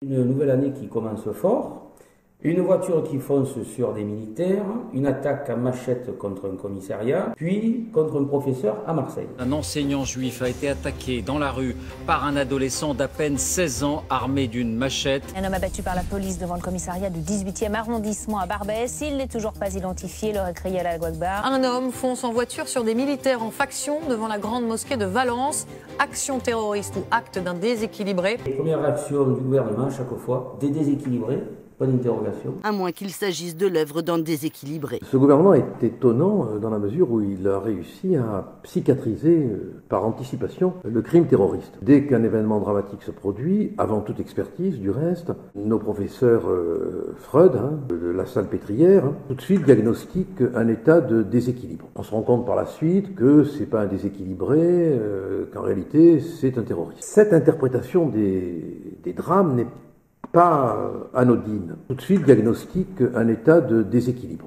Une nouvelle année qui commence fort, une voiture qui fonce sur des militaires, une attaque à machette contre un commissariat, puis contre un professeur à Marseille. Un enseignant juif a été attaqué dans la rue par un adolescent d'à peine 16 ans armé d'une machette. Un homme abattu par la police devant le commissariat du 18e arrondissement à Barbès. Il n'est toujours pas identifié, il aurait crié à la Akbar. Un homme fonce en voiture sur des militaires en faction devant la grande mosquée de Valence. Action terroriste ou acte d'un déséquilibré. Les premières réactions du gouvernement, à chaque fois, des déséquilibrés. Pas d'interrogation. À moins qu'il s'agisse de l'œuvre d'un déséquilibré. Ce gouvernement est étonnant dans la mesure où il a réussi à psychiatriser par anticipation le crime terroriste. Dès qu'un événement dramatique se produit, avant toute expertise du reste, nos professeurs Freud, de la Salpêtrière, tout de suite diagnostiquent un état de déséquilibre. On se rend compte par la suite que c'est pas un déséquilibré, qu'en réalité c'est un terroriste. Cette interprétation des drames n'est pas anodine. Tout de suite diagnostique un état de déséquilibre.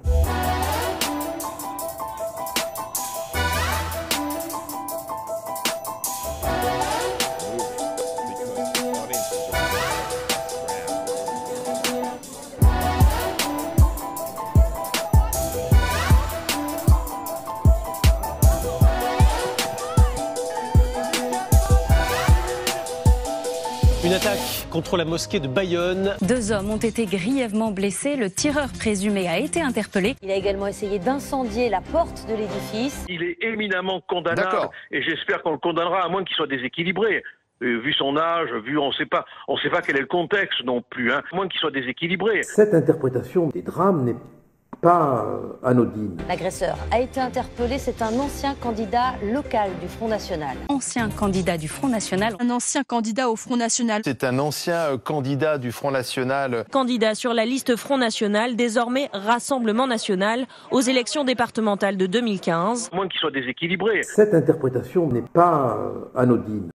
Une attaque contre la mosquée de Bayonne. 2 hommes ont été grièvement blessés. Le tireur présumé a été interpellé. Il a également essayé d'incendier la porte de l'édifice. Il est éminemment condamnable et j'espère qu'on le condamnera à moins qu'il soit déséquilibré. Vu son âge, on ne sait pas quel est le contexte non plus, à moins qu'il soit déséquilibré. Cette interprétation des drames n'est pas anodine. L'agresseur a été interpellé, c'est un ancien candidat local du Front National. Ancien candidat du Front National. Un ancien candidat au Front National. C'est un ancien candidat du Front National. Candidat sur la liste Front National, désormais Rassemblement National, aux élections départementales de 2015. À moins qu'il soit déséquilibré. Cette interprétation n'est pas anodine.